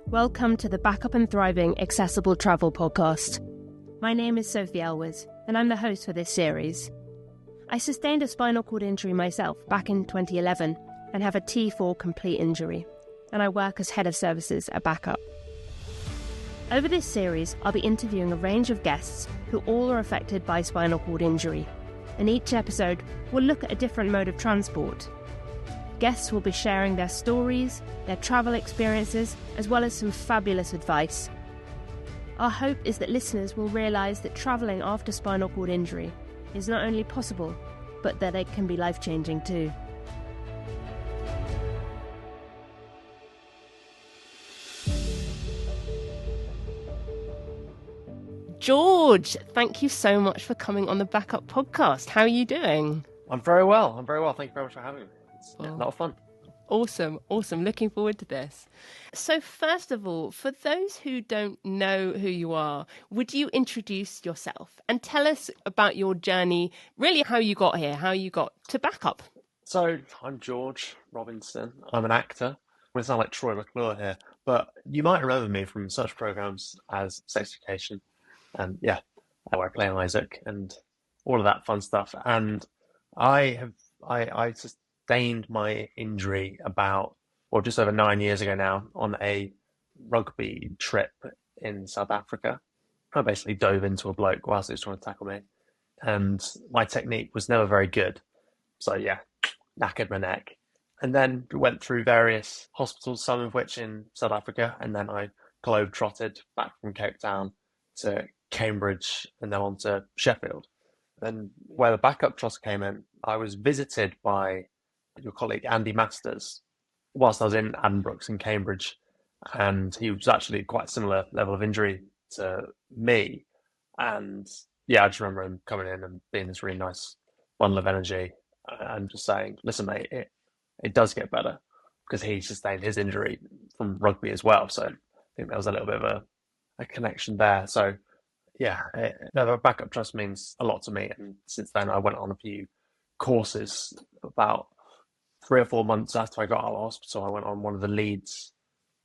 Welcome to the Back Up and Thriving Accessible Travel Podcast. My name is Sophie Elwes, and I'm the host for this series. I sustained a spinal cord injury myself back in 2011 and have a T4 complete injury, and I work as Head of Services at Backup. Over this series, I'll be interviewing a range of guests who all are affected by spinal cord injury, and each episode will look at a different mode of transport. Guests will be sharing their stories, their travel experiences, as well as some fabulous advice. Our hope is that listeners will realise that travelling after spinal cord injury is not only possible, but that it can be life-changing too. George, thank you so much for coming on the Backup podcast. How are you doing? I'm very well. Thank you very much for having me. It's a lot of fun. Awesome. Looking forward to this. So first of all, for those who don't know who you are, would you introduce yourself and tell us about your journey, really how you got here, how you got to Backup? So I'm George Robinson. I'm an actor. I'm going to sound like Troy McClure here, but you might remember me from such programs as Sex Education and where I play Isaac and all of that fun stuff. And I sustained my injury just over 9 years ago now on a rugby trip in South Africa. I basically dove into a bloke whilst he was trying to tackle me, and my technique was never very good. So knackered my neck, and then went through various hospitals, some of which in South Africa, and then I globe-trotted back from Cape Town to Cambridge and then on to Sheffield. And where the Backup trust came in, I was visited by your colleague Andy Masters whilst I was in Addenbrooke's in Cambridge, and he was actually quite a similar level of injury to me. And I just remember him coming in and being this really nice bundle of energy and just saying, listen, mate, it does get better, because he sustained his injury from rugby as well. So I think there was a little bit of a connection there. So the Backup trust means a lot to me. And since then, I went on a few courses. About 3 or 4 months after I got out of hospital, I went on one of the Leeds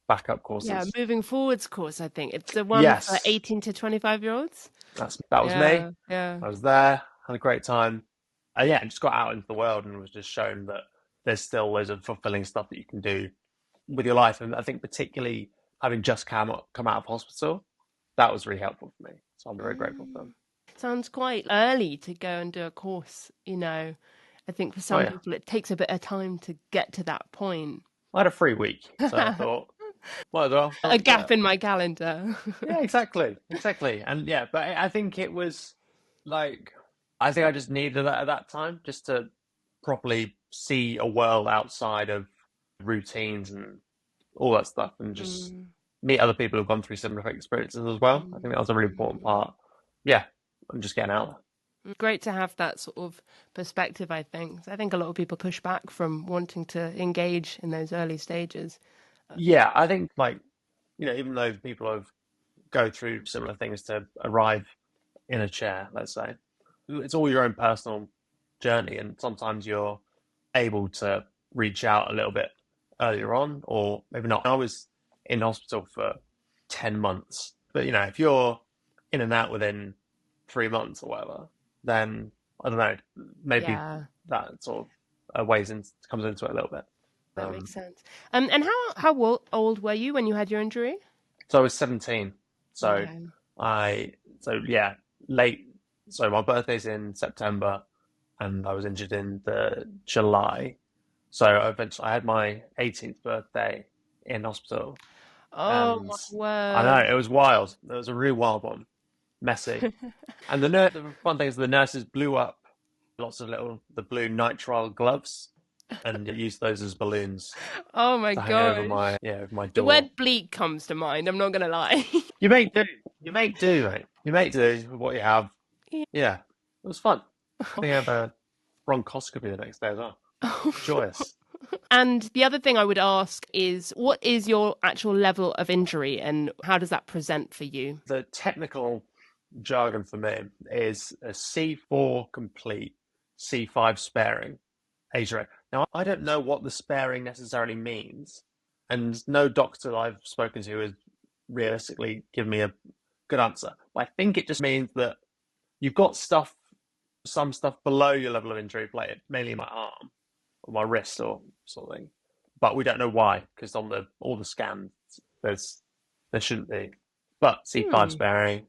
Backup courses. Yeah, moving forwards course, I think. It's the one for 18 to 25-year-olds. That was me. Yeah. I was there, had a great time. Just got out into the world and was just shown that there's still loads of fulfilling stuff that you can do with your life. And I think particularly having just come out of hospital, that was really helpful for me. So I'm very grateful for them. Sounds quite early to go and do a course, I think for some people it takes a bit of time to get to that point. I had a free week, so I thought, might as well. A gap in my calendar. Yeah, exactly. And but I think it was I think I just needed that at that time, just to properly see a world outside of routines and all that stuff, and just meet other people who've gone through similar experiences as well. I think that was a really important part. I'm just getting out there. Great to have that sort of perspective, I think. I think a lot of people push back from wanting to engage in those early stages. I think even though people go through similar things to arrive in a chair, let's say, it's all your own personal journey, and sometimes you're able to reach out a little bit earlier on, or maybe not. I was in hospital for 10 months, but if you're in and out within 3 months or whatever, then I don't know, maybe that sort of comes into it a little bit. That makes sense. And how old were you when you had your injury? So I was 17. So late. So my birthday's in September, and I was injured in the July. So eventually, I had my 18th birthday in hospital. Oh, my word! I know, it was wild. It was a really wild one, messy. And the fun thing is the nurses blew up lots of the blue nitrile gloves and used those as balloons. Oh my god! Over my door. The word bleak comes to mind. I'm not gonna lie. You make do, mate. You make do with what you have. Yeah, it was fun. I think I have a bronchoscopy the next day as well. Joyous. And the other thing I would ask is, what is your actual level of injury and how does that present for you? The technical jargon for me is a C4 complete, C5 sparing age rate. Now, I don't know what the sparing necessarily means. and no doctor I've spoken to has realistically given me a good answer. But I think it just means that you've got some stuff below your level of injury, like mainly my arm or my wrist or something. But we don't know why, because on all the scans, there shouldn't be. But C5 sparing.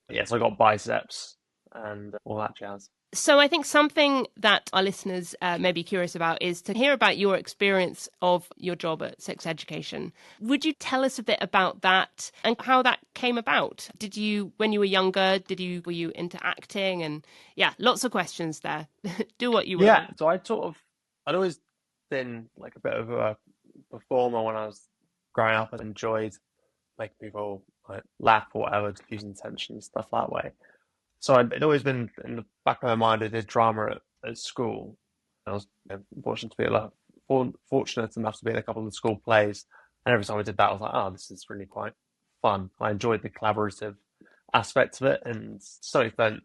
Yes, I got biceps and all that jazz. So I think something that our listeners may be curious about is to hear about your experience of your job at Sex Education. Would you tell us a bit about that and how that came about? Did you, when you were younger, were you into acting? And yeah, lots of questions there. Do what you will. Yeah, so I'd always been like a bit of a performer when I was growing up. I enjoyed making people like laugh or whatever, diffusing tension, stuff that way. So it'd always been in the back of my mind. I did drama at school. I was fortunate enough to be in a couple of the school plays, and every time I did that, I was like, "Oh, this is really quite fun." I enjoyed the collaborative aspect of it, and so extent,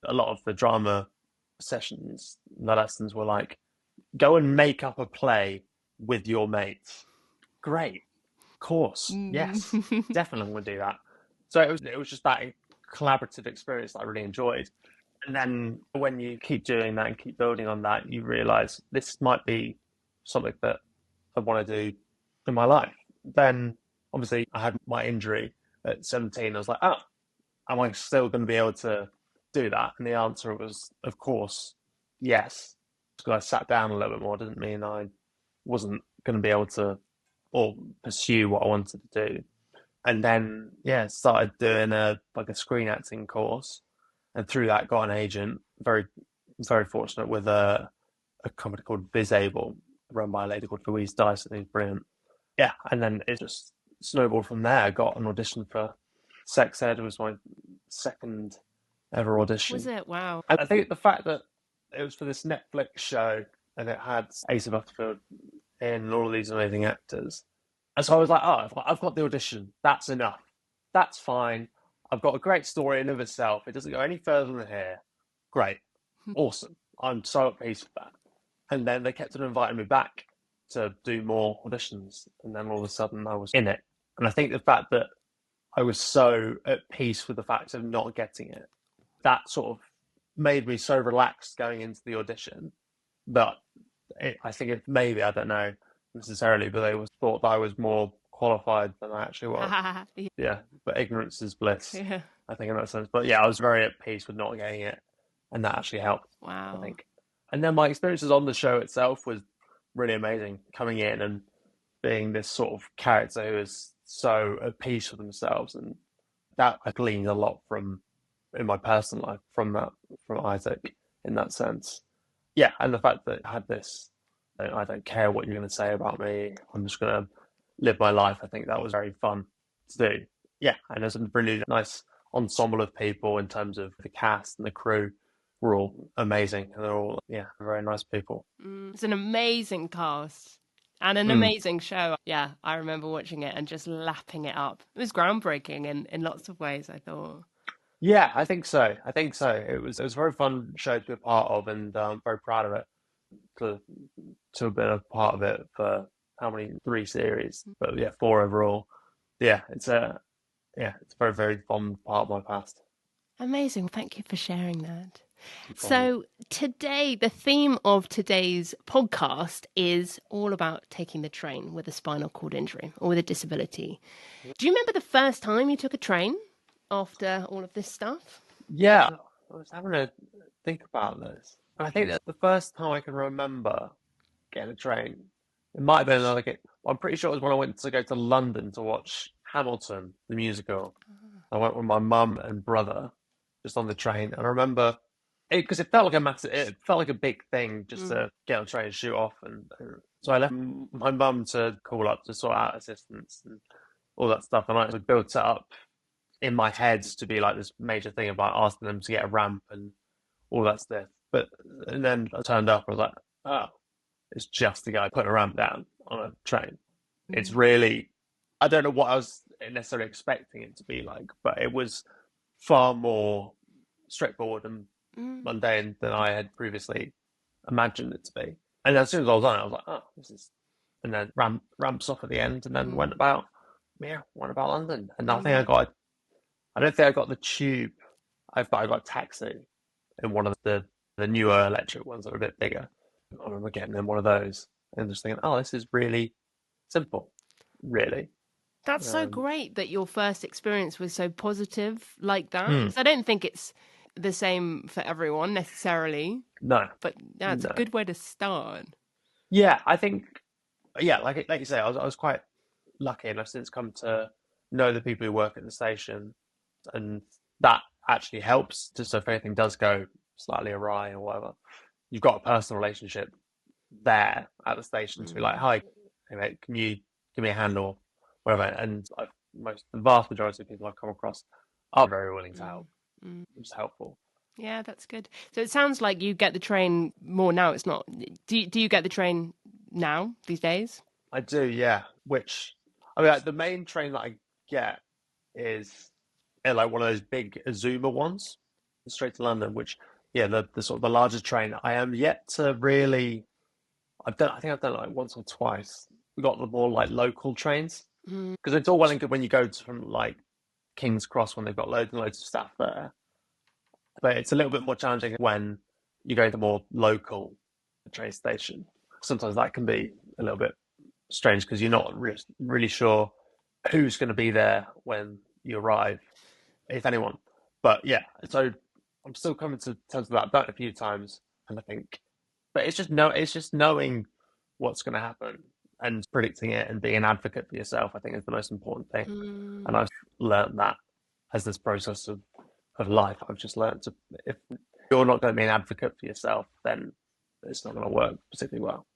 a lot of the drama sessions, the lessons were like, "Go and make up a play with your mates." Great, of course, yes, definitely would do that. So it was just that collaborative experience that I really enjoyed. And then when you keep doing that and keep building on that, you realize this might be something that I want to do in my life. Then obviously I had my injury at 17. I was like, oh, am I still going to be able to do that? And the answer was, of course, yes. Because I sat down a little bit more didn't mean I wasn't going to be able to or pursue what I wanted to do. And then started doing a screen acting course, and through that got an agent. Very very fortunate with a company called Visable, run by a lady called Louise Dyson, who's brilliant. Yeah, and then it just snowballed from there. I got an audition for Sex Ed. It was my second ever audition. Was it? Wow. And I think the fact that it was for this Netflix show and it had Asa Butterfield and all of these amazing actors. And so I was like, oh, I've got the audition. That's enough. That's fine. I've got a great story in of itself. It doesn't go any further than here. Great. Awesome. I'm so at peace with that. And then they kept on inviting me back to do more auditions. And then all of a sudden I was in it. And I think the fact that I was so at peace with the fact of not getting it, that sort of made me so relaxed going into the audition that I think it maybe, I don't know necessarily, but they thought that I was more qualified than I actually was. Yeah, but ignorance is bliss, I think, in that sense. But yeah, I was very at peace with not getting it, and that actually helped, I think. And then my experiences on the show itself was really amazing, coming in and being this sort of character who is so at peace with themselves, and that I gleaned a lot from in my personal life from Isaac in that sense. Yeah, and the fact that I had this, I don't care what you're going to say about me, I'm just going to live my life. I think that was very fun to do. Yeah, and there's a really nice ensemble of people in terms of the cast and the crew. Were all amazing, and they're all very nice people. It's an amazing cast and an amazing show. Yeah, I remember watching it and just lapping it up. It was groundbreaking in lots of ways, I thought. Yeah, I think so. It was a very fun show to be a part of, and I'm very proud of it to have been a part of it for how many 3 series, but 4 overall. Yeah, it's a very very fun part of my past. Amazing. Thank you for sharing that. So today, the theme of today's podcast is all about taking the train with a spinal cord injury or with a disability. Do you remember the first time you took a train after all of this stuff? Yeah, I was having to think about this. I think that the first time I can remember getting a train, it might have been I'm pretty sure it was when I went to go to London to watch Hamilton, the musical. I went with my mum and brother just on the train, and I remember because it felt like it felt like a big thing just to get on the train and shoot off, and so I left my mum to call up to sort out assistance and all that stuff, and I built it up in my head to be like this major thing about asking them to get a ramp and all that stuff. And then I turned up, I was like, oh, it's just the guy putting a ramp down on a train. It's really, I don't know what I was necessarily expecting it to be like, but it was far more straightforward and mundane than I had previously imagined it to be. And as soon as I was on it, I was like, oh, this is and then ramps off at the end, and then went about London. And I don't think I got the tube. I got a taxi in one of the newer electric ones that are a bit bigger. I remember getting in one of those and just thinking, oh, this is really simple, really. That's so great that your first experience was so positive like that. Mm, 'Cause I don't think it's the same for everyone necessarily, no, but yeah, it's a no. good way to start. Yeah, I think, yeah, like you say, I was quite lucky, and I've since come to know the people who work at the station, and that actually helps. Just so if anything does go slightly awry or whatever, you've got a personal relationship there at the station to be like, hi, hey mate, can you give me a hand or whatever? And the vast majority of people I've come across are very willing to help. It's helpful. Yeah, that's good. So it sounds like you get the train more now. It's not. Do you get the train now these days? I do, yeah. Which I mean, like, the main train that I get is like one of those big Azuma ones, straight to London. Which, yeah, the sort of the largest train. I am yet to really. I think I've done it like once or twice. We got the more like local trains because it's all well and good when you go from like King's Cross when they've got loads and loads of staff there, but it's a little bit more challenging when you go to the more local train station. Sometimes that can be a little bit strange because you're not really sure who's going to be there when you arrive, if anyone. But yeah, so I'm still coming to terms with that. I've done it a few times, and I think, but it's just knowing what's going to happen and predicting it and being an advocate for yourself. I think is the most important thing, and I've learned that as this process of life. I've just learned to if you're not going to be an advocate for yourself, then it's not going to work particularly well.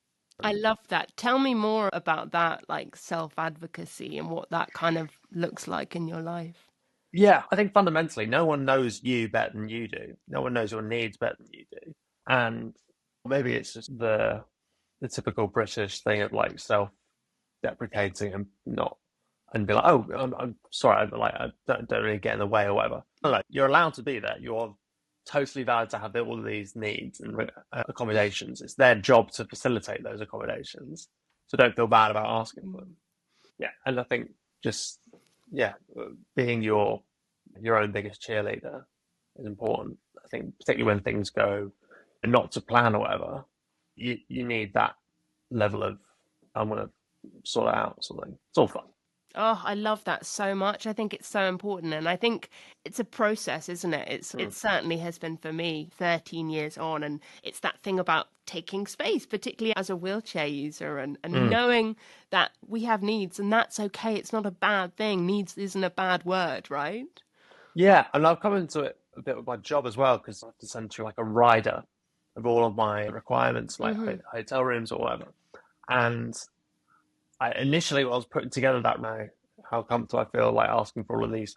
I love that. Tell me more about that, like self-advocacy and what that kind of looks like in your life. Yeah, I think fundamentally, no one knows you better than you do. No one knows your needs better than you do. And maybe it's just the typical British thing of like self-deprecating and not and be like, oh, I'm sorry, but like I don't really get in the way or whatever. No, no, you're allowed to be there. You're totally valid to have all of these needs and accommodations. It's their job to facilitate those accommodations. So don't feel bad about asking for them. Yeah, and I think just yeah, being your own biggest cheerleader is important. I think particularly when things go not to plan or whatever, you need that level of I'm gonna sort it out sort of thing. It's all fun. Oh, I love that so much. I think it's so important. And I think it's a process, isn't it? It certainly has been for me 13 years on. And it's that thing about taking space, particularly as a wheelchair user and knowing that we have needs and that's okay. It's not a bad thing. Needs isn't a bad word, right? Yeah, and I've come into it a bit with my job as well because I have to send through like a rider of all of my requirements, like hotel rooms or whatever. And I initially when I was putting together that now, how comfortable I feel like asking for all of these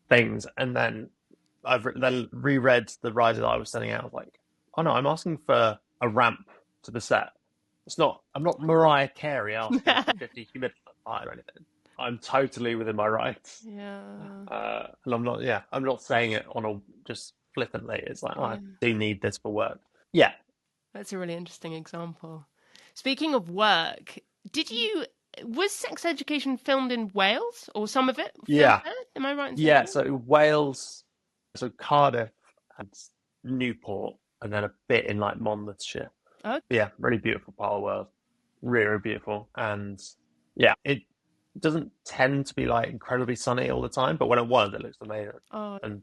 things, and then then reread the rider that I was sending out. I was like, oh no, I'm asking for a ramp to the set. It's not. I'm not Mariah Carey asking for 50 humidifier or anything. I'm totally within my rights. Yeah. And I'm not. Yeah, I'm not saying it on a just flippantly. It's like, oh, I do need this for work. Yeah. That's a really interesting example. Speaking of work, was sex education filmed in Wales or some of it filmed Yeah. there? Am I right in saying Yeah. that? So Wales, so Cardiff and Newport, and then a bit in like Monmouthshire. Oh, Yeah, really beautiful part of the world. Really, really beautiful. And yeah, it doesn't tend to be like incredibly sunny all the time, but when it was, it looks amazing. oh. And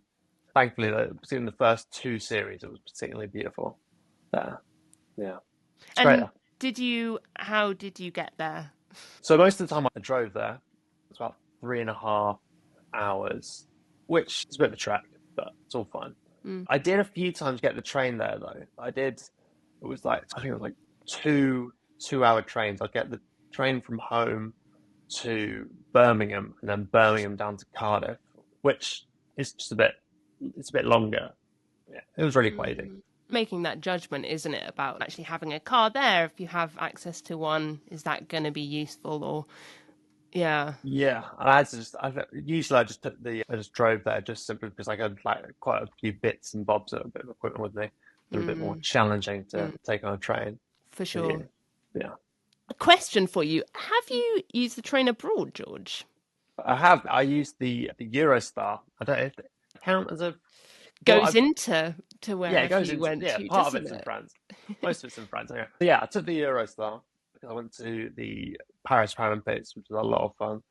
thankfully, particularly in the first two series, it was particularly beautiful there. Yeah, it's great And there. how did you get there? So most of the time I drove there. It's about 3.5 hours, which is a bit of a trek, but it's all fine. I did a few times get the train there though. It was like, I think it was like two-hour trains. I'd get the train from home to Birmingham and then Birmingham down to Cardiff, which is it's a bit longer. Yeah, it was really quite easy. Making that judgment, isn't it, about actually having a car there? If you have access to one, is that going to be useful or, yeah. Yeah, and I had to usually I just drove there just simply because I had like quite a few bits and bobs of a bit of equipment with me. They're a bit more challenging to take on a train. For Yeah, sure. yeah. A question for you. Have you used the train abroad, George? I have. I used the Eurostar. I don't know if it count as a. Well, Goes into to yeah, it wherever goes you into went to, part of doesn't it's in it? France. Most of it's in France. Anyway. So yeah, I took the Eurostar because I went to the Paris Paralympics, which was a lot of fun.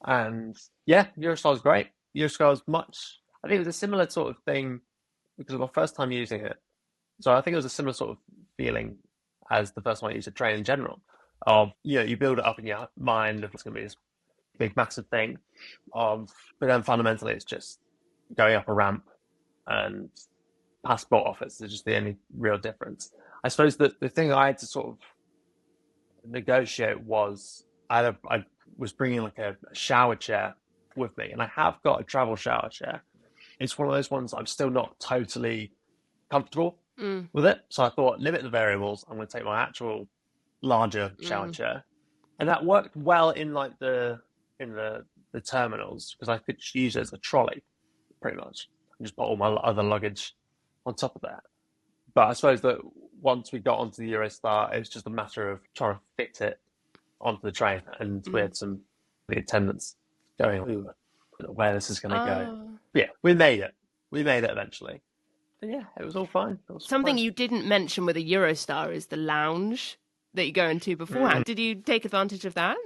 And yeah, Eurostar was great. Eurostar was much. I think it was a similar sort of thing because it was my first time using it. So I think it was a similar sort of feeling as the first time I used a train in general. Of you build it up in your mind of it's going to be this big massive thing. But then fundamentally it's just going up a ramp and passport office is just the only real difference. I suppose that the thing I had to sort of negotiate was I was bringing like a shower chair with me, and I have got a travel shower chair. It's one of those ones I'm still not totally comfortable with it, so I thought limit the variables. I'm going to take my actual larger shower chair, and that worked well in like the terminals because I could use it as a trolley pretty much. And just put all my other luggage on top of that. But I suppose that once we got onto the Eurostar, it was just a matter of trying to fit it onto the train, and we had some the attendants going, "Ooh, where this is going to go." But yeah, we made it. We made it eventually. But yeah, it was all fine. It was Something fine. you didn't mention with a Eurostar is the lounge that you go into beforehand. Did you take advantage of that?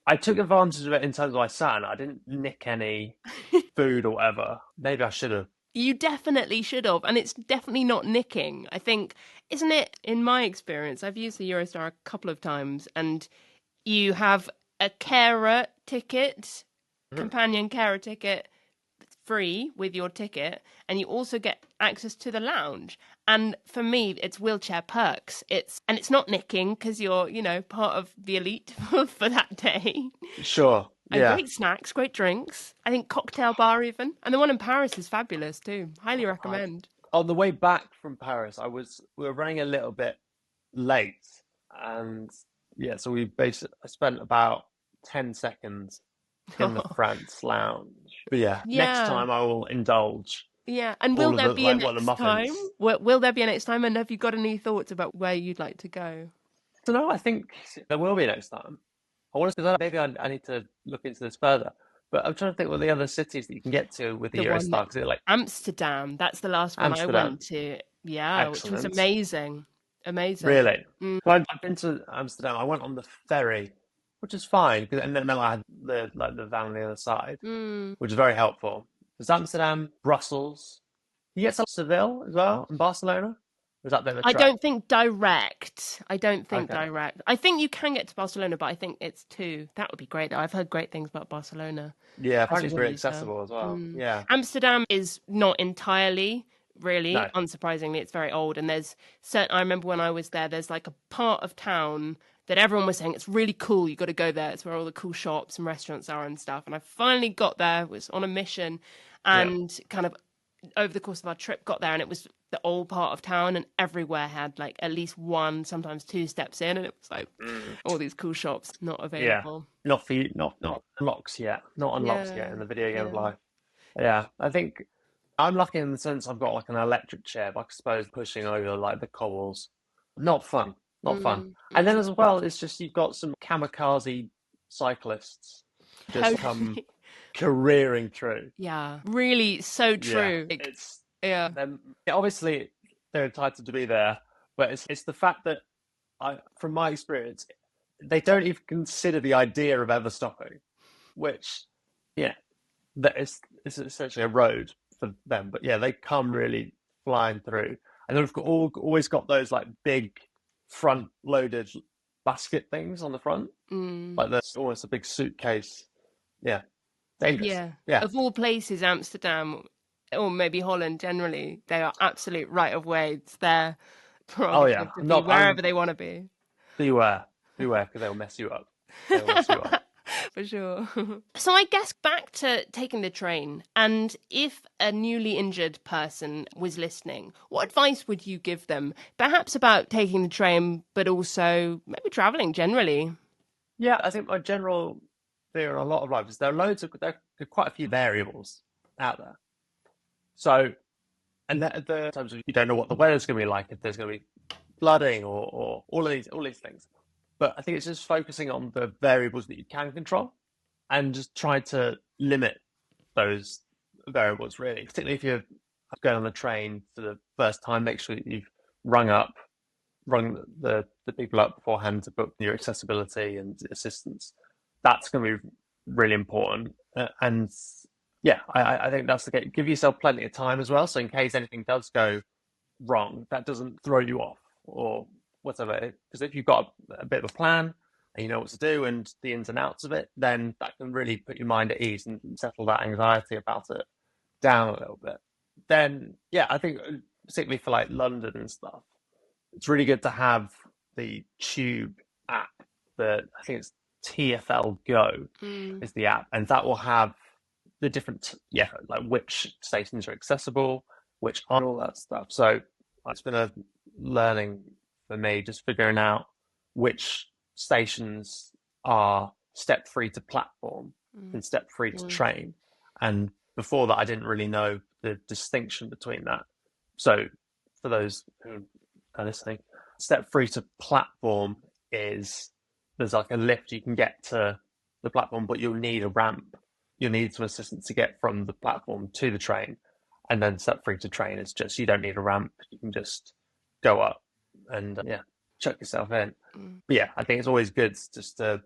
I took advantage of it in terms of I sat in it. I didn't nick any food or whatever. Maybe I should have. You definitely should have, and it's definitely not nicking. I think, isn't it, in my experience, I've used the Eurostar a couple of times, and you have a carer ticket, companion carer ticket, free with your ticket, and you also get access to the lounge. And for me, it's wheelchair perks. It's not nicking because you're, part of the elite for that day. Sure. And Yeah. great snacks, great drinks. I think cocktail bar even. And the one in Paris is fabulous too. Highly recommend. On the way back from Paris, we were running a little bit late, and yeah, so I spent about 10 seconds in the France lounge. But yeah, next Yeah. time I will indulge Yeah. And will all of there the be a the next muffins. time? Will there be a next time? And have you got any thoughts about where you'd like to go? So no, I think there will be next time. I want to maybe I need to look into this further. But I'm trying to think what the other cities that you can get to with the The one Eurostar because it's like Amsterdam. That's the last one I Amsterdam. went to. Yeah, which was Excellent. amazing. Amazing. Really? Well, I've been to Amsterdam. I went on the ferry, which is fine, and then I had the van on the other side, which is very helpful. There's Amsterdam, Brussels. You get to Seville as well, and Barcelona. Or is that a bit of a I trek? don't think direct. I don't think Okay. direct. I think you can get to Barcelona, but I think it's two. That would be great, though. I've heard great things about Barcelona Yeah, as apparently a it's very visitor. accessible as well. Yeah. Amsterdam is not entirely, really, No. unsurprisingly. It's very old, and there's certain. I remember when I was there. There's like a part of town that everyone was saying it's really cool. You got to go there. It's where all the cool shops and restaurants are and stuff. And I finally got there. Was on a mission, Yeah. and kind of over the course of our trip got there, and it was the old part of town, and everywhere had like at least one, sometimes two steps in, and it was like all these cool shops not Yeah. available. Not for you, not unlocked yet. Not unlocked yet Yeah, in the video game of yeah. life. Yeah. I think I'm lucky in the sense I've got like an electric chair, but I suppose pushing over like the cobbles. Not fun. Not fun. And then as well, it's just you've got some kamikaze cyclists just come Totally. careering through. Yeah, really, so Yeah. true. It's Yeah. them obviously they're entitled to be there, but it's the fact that from my experience, they don't even consider the idea of ever stopping, which yeah, that is it's essentially a road for them. But yeah, they come really flying through, and they've always got those like big front loaded basket things on the front, like there's almost a big suitcase. Yeah, dangerous. Yeah. Yeah. Of all places, Amsterdam, or maybe Holland generally, they are absolute right of way. It's their Oh yeah. prerogative to be wherever they want to be. Beware, because they'll mess you up. They'll mess you up. For sure. So I guess back to taking the train, and if a newly injured person was listening, what advice would you give them? Perhaps about taking the train, but also maybe traveling generally. Yeah, I think my general there are a lot of drivers. There are quite a few variables out there. So, and the times you don't know what the weather's going to be like, if there's going to be flooding or all these things. But I think it's just focusing on the variables that you can control and just try to limit those variables, really. Particularly if you're going on the train for the first time, make sure that you've rung the people up beforehand to book your accessibility and assistance. That's going to be really important. And yeah, I think that's the case. Give yourself plenty of time as well. So in case anything does go wrong, that doesn't throw you off or whatever. Because if you've got a bit of a plan and you know what to do and the ins and outs of it, then that can really put your mind at ease and settle that anxiety about it down a little bit. Then, yeah, I think particularly for like London and stuff, it's really good to have the Tube app. I think it's TfL Go is the app, and that will have the different, like which stations are accessible, which aren't, all that stuff. So it's been a learning for me, just figuring out which stations are step free to platform and step free to train. And before that, I didn't really know the distinction between that. So for those who are listening, step free to platform is there's like a lift you can get to the platform, but you'll need a ramp. You'll need some assistance to get from the platform to the train. And then step free to train is just, you don't need a ramp. You can just go up and chuck yourself in. But yeah, I think it's always good just to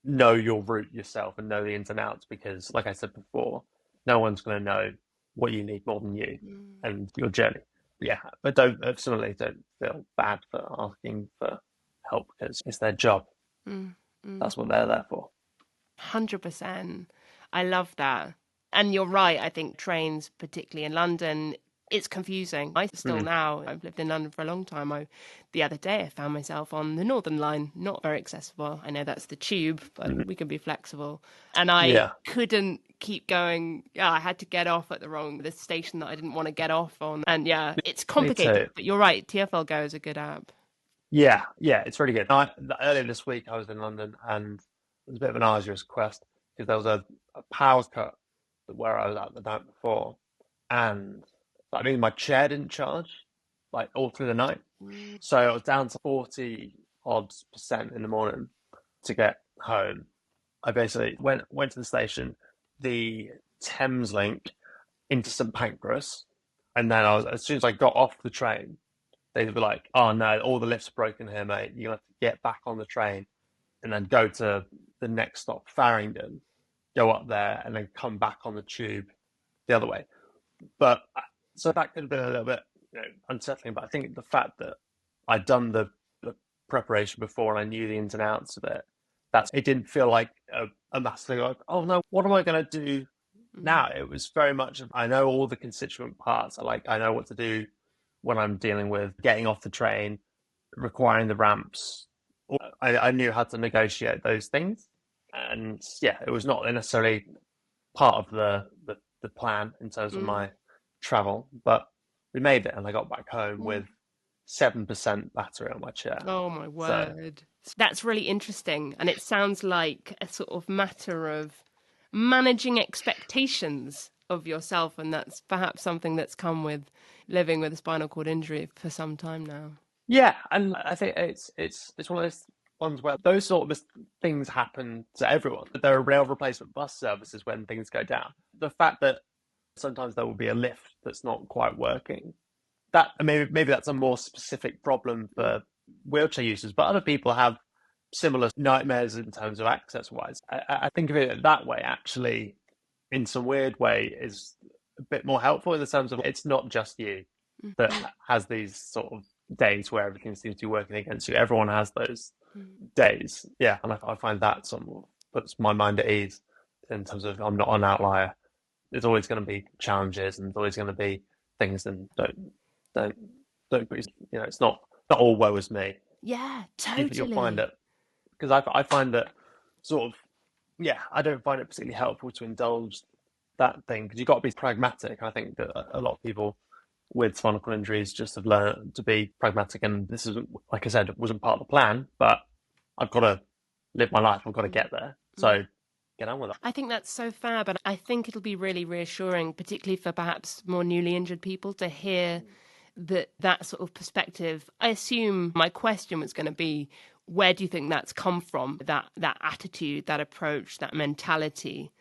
know your route yourself and know the ins and outs, because like I said before, no one's going to know what you need more than you and your journey. Yeah, but don't feel bad for asking for help, because it's their job. That's what they're there for. 100%. I love that. And you're right. I think trains, particularly in London, it's confusing. I still now, I've lived in London for a long time. The other day I found myself on the Northern Line, not very accessible. I know that's the Tube, but we can be flexible. And I couldn't keep going. Yeah, I had to get off at the station that I didn't want to get off on. And yeah, it's complicated, but you're right. TfL Go is a good app. Yeah, it's really good. Earlier this week I was in London, and it was a bit of an arduous quest because there was a power cut where I was at the night before, and I mean, my chair didn't charge like all through the night. So I was down to 40% in the morning to get home. I basically went to the station, the Thames link into St Pancras, and then as soon as I got off the train, they were like, "Oh no, all the lifts are broken here, mate. You have to get back on the train and then go to the next stop, Farringdon, go up there, and then come back on the tube the other way." But so that could have been a little bit unsettling. But I think the fact that I'd done the preparation before and I knew the ins and outs of it, it didn't feel like a massive like, oh no, what am I going to do now? It was very much, I know all the constituent parts. I know what to do when I'm dealing with getting off the train, requiring the ramps. I knew how to negotiate those things. And yeah, it was not necessarily part of the plan in terms of my travel, but we made it, and I got back home with 7% battery on my chair. Oh my word. So that's really interesting. And it sounds like a sort of matter of managing expectations of yourself, and that's perhaps something that's come with living with a spinal cord injury for some time now. Yeah, and I think it's one of those ones where those sort of things happen to everyone. There are rail replacement bus services when things go down. The fact that sometimes there will be a lift that's not quite working, that maybe that's a more specific problem for wheelchair users, but other people have similar nightmares in terms of access wise. I think of it that way, actually, in some weird way, is a bit more helpful in the terms of it's not just you that has these sort of days where everything seems to be working against you. Everyone has those days. Yeah, and I find that somewhat puts my mind at ease in terms of I'm not an outlier. There's always going to be challenges, and there's always going to be things, and don't it's not all woe is me. Yeah, totally. You'll find it, because I find that sort of, I don't find it particularly helpful to indulge that thing, because you've got to be pragmatic. I think that a lot of people with spinal cord injuries just have learned to be pragmatic, and this is, like I said, it wasn't part of the plan, but I've got to live my life. I've got to get there. So get on with it. I think that's so fab, and I think it'll be really reassuring, particularly for perhaps more newly injured people, to hear that sort of perspective. I assume my question was going to be, Where do you think that's come from, that attitude, that approach, that mentality?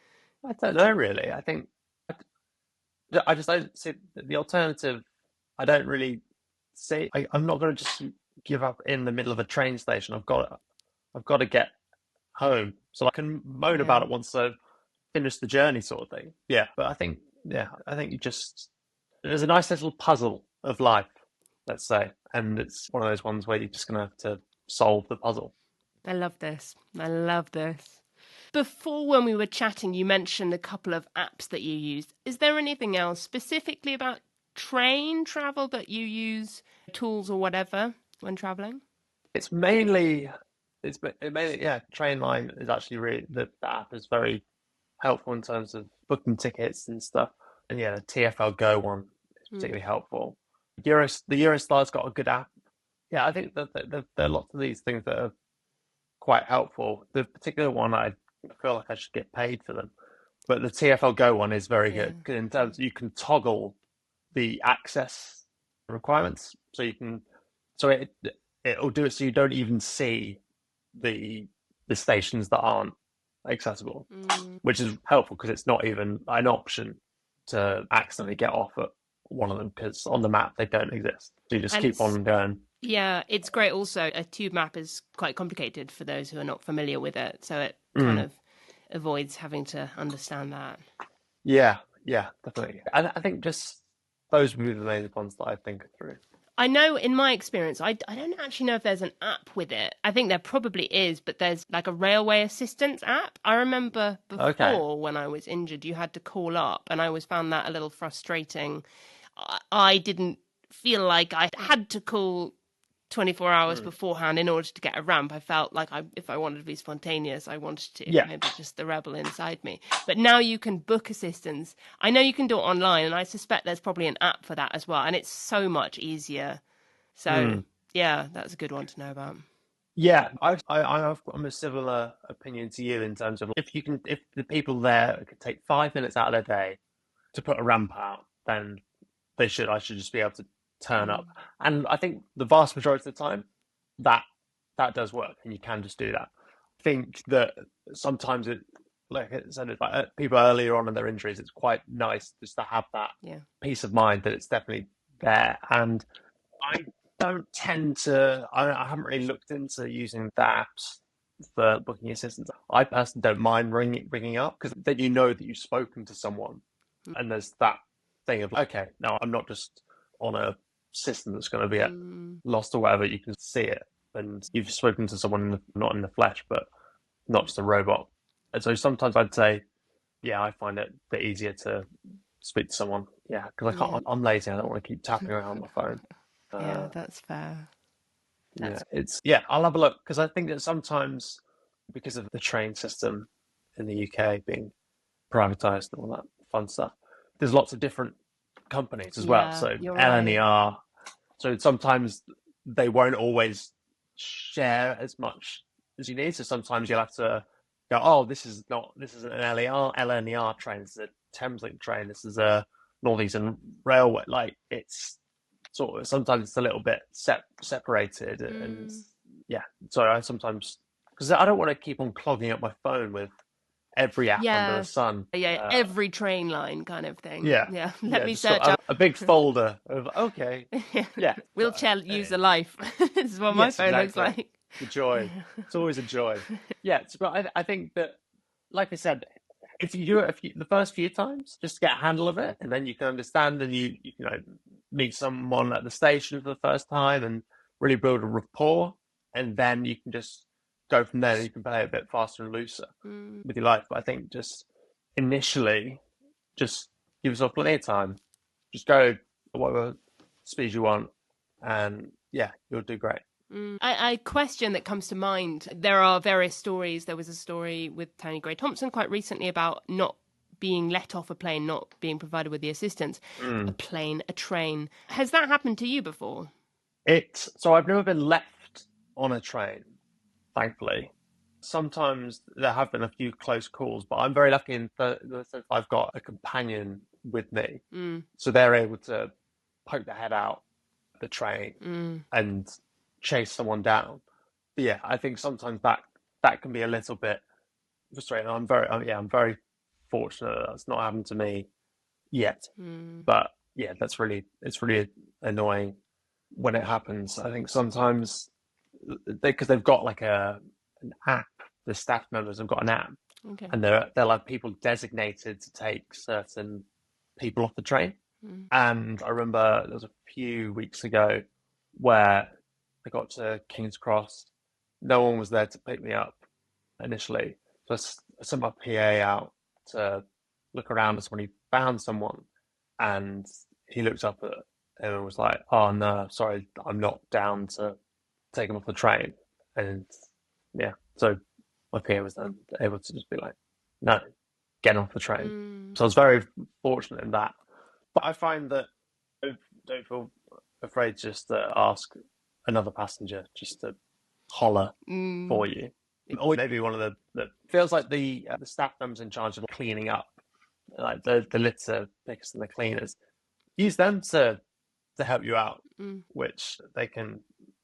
I don't know, really. I just don't see the alternative. I don't really see. I'm not going to just give up in the middle of a train station. I've got to get home so I can moan about Yeah. it once I've finished the journey, sort of thing. Yeah, but I think you just there's a nice little puzzle of life, let's say, and it's one of those ones where you're just going to have to solve the puzzle. I love this. I love this. Before, when we were chatting, you mentioned a couple of apps that you used. Is there anything else specifically about train travel that you use, tools or whatever, when traveling? It's mainly yeah. Trainline is actually really the app is very helpful in terms of booking tickets and stuff. And yeah, the TFL Go one is particularly helpful. The Eurostar's got a good app. Yeah, I think that there are lots of these things that are quite helpful. The particular one, I feel like I should get paid for them, but the TFL Go one is very Yeah. good in terms of you can toggle the access requirements, so you can so it'll do it so you don't even see the stations that aren't accessible, which is helpful because it's not even an option to accidentally get off at one of them because on the map they don't exist. So you just And keep on going. yeah, it's great also. A tube map is quite complicated for those who are not familiar with it. So it kind Mm. of avoids having to understand that. Yeah, yeah, definitely. I think just those would be the main ones that I think through. I know in my experience, I don't actually know if there's an app with it. I think there probably is, but there's like a railway assistance app. I remember Okay. before when I was injured, you had to call up, and I always found that a little frustrating. I didn't feel like I had to call 24 hours Mm. beforehand in order to get a ramp. I felt like if I wanted to be spontaneous, I wanted to, Yeah, maybe just the rebel inside me. But now you can book assistance. I know you can do it online, and I suspect there's probably an app for that as well. And it's so much easier. So, mm. yeah, that's a good one to know about. Yeah. I'm a similar opinion to you in terms of if the people there could take 5 minutes out of their day to put a ramp out, then they should. I should just be able to turn up. And I think the vast majority of the time, that that does work, and you can just do that. I think that sometimes like I said, like people earlier on in their injuries, it's quite nice just to have that Yeah. peace of mind that it's definitely there. And I don't tend to. I haven't really looked into using the apps for booking assistance. I personally don't mind ringing up because then you know that you've spoken to someone, and there's that thing of okay, now I'm not just on a system that's going to be lost or whatever. You can see it, and you've spoken to someone not in the flesh, but not just a robot. And so sometimes I'd say, yeah, I find it a bit easier to speak to someone. Yeah, because I can't. Yeah. I'm lazy. I don't want to keep tapping around on my phone. Yeah, that's fair. Yeah, That's I'll have a look because I think that sometimes because of the train system in the UK being privatized and all that fun stuff, there's lots of different companies as well. yeah, So you're right. LNER, so sometimes they won't always share as much as you need. So sometimes you'll have to go, oh, this is an LNER train. This is a Thameslink train. This is a Northeastern Railway. Like it's sort of sometimes it's a little bit separated and yeah. So I sometimes because I don't want to keep on clogging up my phone with every app under the Yeah. sun. Yeah, every train line kind of thing. Yeah, Yeah, let yeah, me just got search up. a big folder of okay, yeah, Wheelchair user life. This is what my yes, phone looks exactly. like. The joy, it's always a joy. Yeah, but I think that, like I said, if you do it the first few times, just get a handle of it, and then you can understand, and you know meet someone at the station for the first time, and really build a rapport, and then you can just go from there. And you can play a bit faster and looser with your life. But I think just initially, just give yourself plenty of time. Just go at whatever speed you want, and yeah, you'll do great. A question that comes to mind, there are various stories. There was a story with Tony Gray Thompson quite recently about not being let off a plane, not being provided with the assistance. A plane, a train. Has that happened to you before? So I've never been left on a train, thankfully. Sometimes there have been a few close calls, but I'm very lucky in the sense I've got a companion with me, so they're able to poke their head out the train and chase someone down. yeah, I think sometimes that can be a little bit frustrating. I'm very fortunate that that's not happened to me yet. Mm. But yeah, it's really annoying when it happens. I think sometimes because they've got like an app, the staff members have got an app, Okay. and they'll have people designated to take certain people off the train. Mm. And I remember there was a few weeks ago where I got to King's Cross. No one was there to pick me up initially. So I sent my PA out to look around us when he found someone. And he looked up at him and was like, "Oh no, sorry, I'm not down to take him off the train." And yeah, so my PA was then able to just be like, "No, get off the train." Mm. So I was very fortunate in that. But I find that don't feel afraid just to ask another passenger just to holler Mm. for you. Or maybe one of the feels like the staff members in charge of cleaning up, like the litter pickers and the cleaners, use them to help you out, Mm. which they can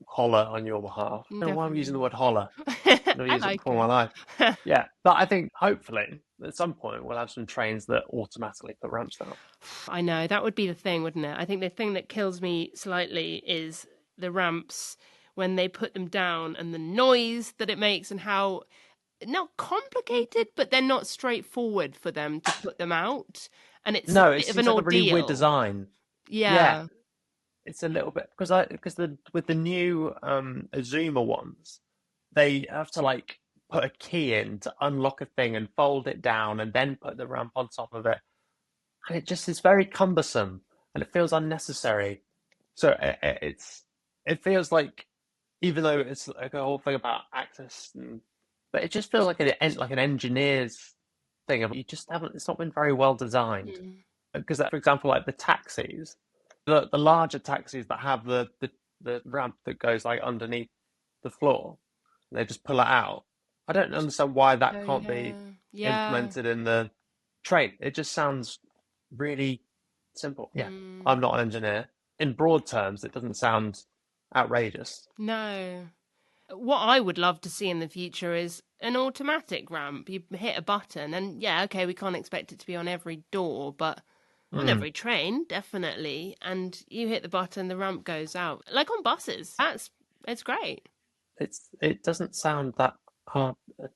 holler on your behalf. I don't know why I'm using the Definitely. word holler. I've never I used it like before in my life. it. Yeah, but I think hopefully at some point we'll have some trains that automatically put ramps down. I know, that would be the thing, wouldn't it? I think the thing that kills me slightly is the ramps when they put them down and the noise that it makes and how not complicated, but they're not straightforward for them to put them out. And it's a No, it bit of seems an like a really weird ordeal. design. Yeah, Yeah. it's a little bit because the with the new Azuma ones, they have to like put a key in to unlock a thing and fold it down and then put the ramp on top of it. And it just is very cumbersome and it feels unnecessary. So it feels like even though it's like a whole thing about access, but it just feels like an engineer's thing. You just haven't. It's not been very well designed Mm. because, for example, like the taxis, the larger taxis that have the ramp that goes like underneath the floor, they just pull it out. I don't understand why that Oh, can't yeah. be Yeah. implemented in the train. It just sounds really simple. Yeah, Mm. I'm not an engineer. In broad terms, it doesn't sound outrageous. No. What I would love to see in the future is an automatic ramp. You hit a button, and yeah, okay, we can't expect it to be on every door, but on Mm. every train, definitely. And you hit the button, the ramp goes out, like on buses. It's great. It doesn't sound that hard at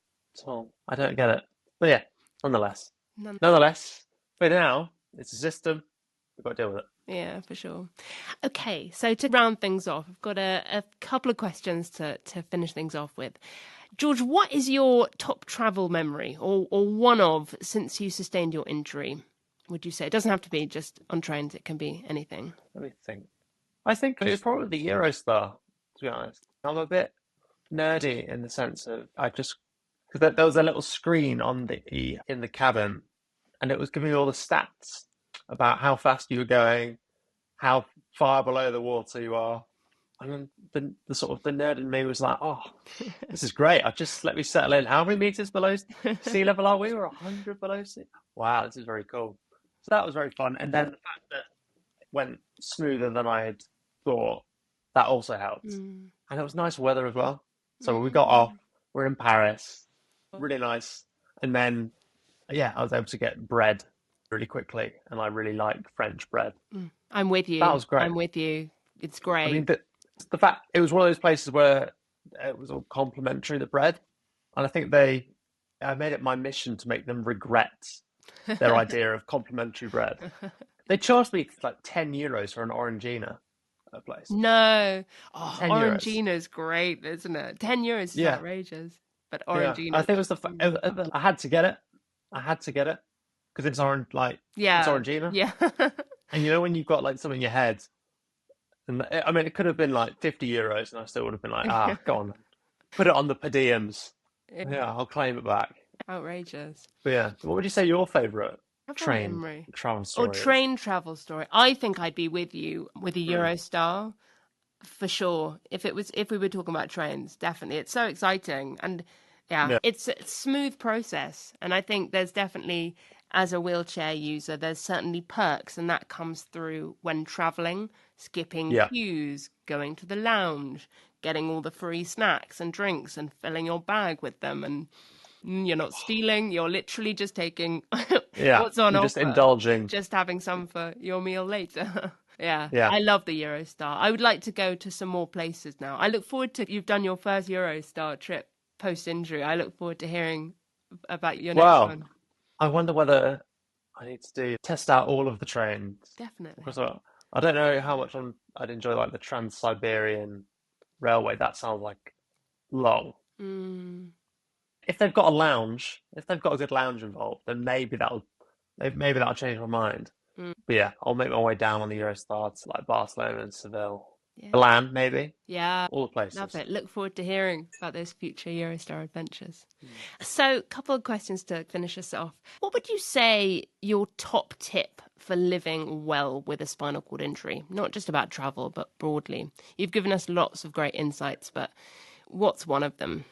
all. I don't get it. But yeah, nonetheless. None. Nonetheless, for now, it's a system. We've got to deal with it. Yeah, for sure. Okay, so to round things off, I've got a couple of questions to finish things off with. George, what is your top travel memory, or one of, since you sustained your injury? Would you say it doesn't have to be just on trains? It can be anything. Let me think. I think it's probably the Eurostar, to be honest. I'm a bit nerdy in the sense of I just because there was a little screen on the in the cabin, and it was giving me all the stats about how fast you were going, how far below the water you are. And then the sort of the nerd in me was like, "Oh, this is great. I've just let me settle in. How many meters below sea level are we? We're 100 below sea. Wow, this is very cool." So that was very fun. And then the fact that it went smoother than I had thought, that also helped. Mm. And it was nice weather as well. So we got off. Mm. We're in Paris. Really nice. And then, yeah, I was able to get bread really quickly. And I really like French bread. Mm. I'm with That you. was great. I'm with you. It's I mean, great. the fact it was one of those places where it was all complimentary, the bread. And I think I made it my mission to make them regret their idea of complimentary bread. They charged me like €10 for an orangina at a place. No. Oh, €10. Orangina's great, isn't it? €10 is Yeah, outrageous. But yeah. I Orangina. think it was I had to get it. I had to get it because it's orange, like it's Yeah. orangina. Yeah. And you know when you've got like something in your head, and I mean it could have been like €50, and I still would have been like, go on, put it on the per diems. Yeah, I'll claim it back. Outrageous. But yeah, what would you say your favourite Travel train memory. travel Or story is? train travel story. I think I'd be with you with a Hmm. Eurostar for sure. If we were talking about trains, definitely. It's so exciting and yeah, Yeah, it's a smooth process. And I think there's definitely, as a wheelchair user, there's certainly perks, and that comes through when traveling, skipping yeah, queues, going to the lounge, getting all the free snacks and drinks and filling your bag with them, and you're not stealing, you're literally just taking what's on you're offer, just indulging. just having some for your meal later. Yeah, Yeah. I love the Eurostar. I would like to go to some more places now. I look forward to, you've done your first Eurostar trip post-injury. I look forward to hearing about your next one. I wonder whether I need to test out all of the trains. Definitely. Because I don't know how much I'd enjoy like the Trans-Siberian Railway. That sounds like long. If they've got a lounge, if they've got a good lounge involved, then maybe that'll change my mind. But yeah, I'll make my way down on the Eurostar to like Barcelona and Seville. Yeah. Milan, maybe. Yeah. All the places. Love it. Look forward to hearing about those future Eurostar adventures. So, a couple of questions to finish us off. What would you say your top tip for living well with a spinal cord injury? Not just about travel, but broadly. You've given us lots of great insights, but what's one of them,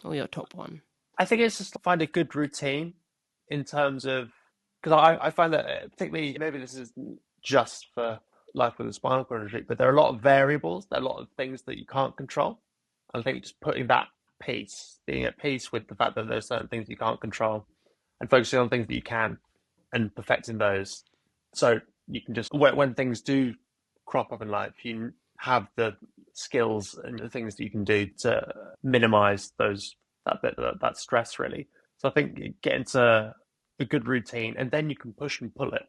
or your top one? I think it's just to find a good routine in terms of, because I find that particularly, maybe this isn't just for life with a spinal cord injury, but there are a lot of variables, there are a lot of things that you can't control. And I think just putting that peace, being at peace with the fact that there's certain things you can't control and focusing on things that you can and perfecting those. So you can just, when things do crop up in life, you have the skills and the things that you can do to minimize that stress really. So I think get into a good routine and then you can push and pull it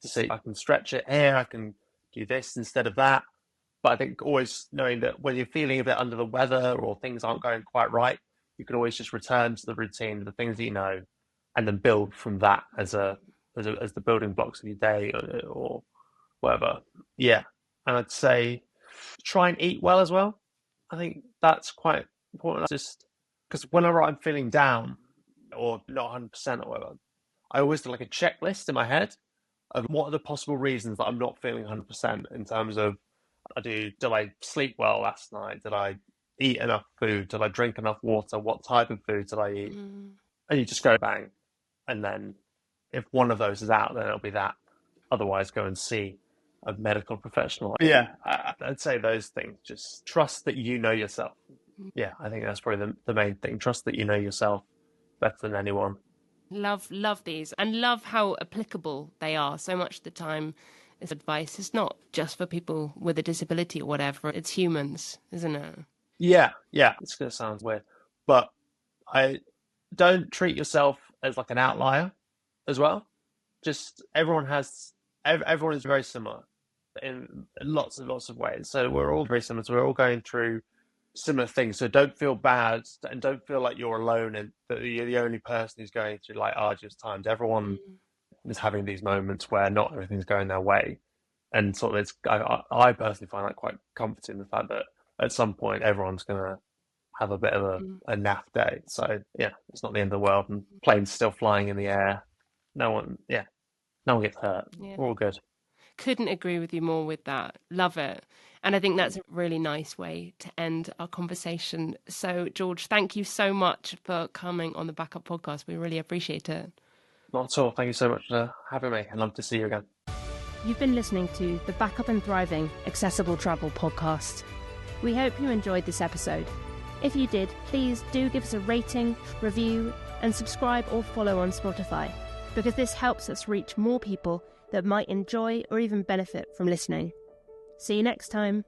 to see, I can stretch it here, I can do this instead of that. But I think always knowing that when you're feeling a bit under the weather or things aren't going quite right, you can always just return to the routine, the things that you know, and then build from that as the building blocks of your day or whatever. Yeah. And I'd say try and eat well as well. I think that's quite important. Just because whenever I'm feeling down or not 100% or whatever, I always do like a checklist in my head of what are the possible reasons that I'm not feeling 100% in terms of, did I sleep well last night? Did I eat enough food? Did I drink enough water? What type of food did I eat? And you just go bang. And then if one of those is out, then it'll be that. Otherwise, go and see a medical professional. Yeah, I'd say those things. Just trust that you know yourself. Yeah, I think that's probably the main thing. Trust that you know yourself better than anyone. Love these, and love how applicable they are. So much of the time, this advice is not just for people with a disability or whatever. It's humans, isn't it? Yeah. It's going to sound weird, but I don't treat yourself as like an outlier as well. Just everyone is very similar in lots and lots of ways. So we're all very similar. So we're all going through similar things. So don't feel bad and don't feel like you're alone and that you're the only person who's going through like arduous times. Everyone is having these moments where not everything's going their way. And sort of I personally find that quite comforting, the fact that at some point everyone's going to have a bit of a naff day. So yeah, it's not the end of the world, and planes still flying in the air. No one gets hurt. Yeah. We're all good. Couldn't agree with you more with that. Love it. And I think that's a really nice way to end our conversation. So, George, thank you so much for coming on the Backup Podcast. We really appreciate it. Not at all. Thank you so much for having me. I'd love to see you again. You've been listening to the Backup and Thriving Accessible Travel Podcast. We hope you enjoyed this episode. If you did, please do give us a rating, review, and subscribe or follow on Spotify, because this helps us reach more people that might enjoy or even benefit from listening. See you next time.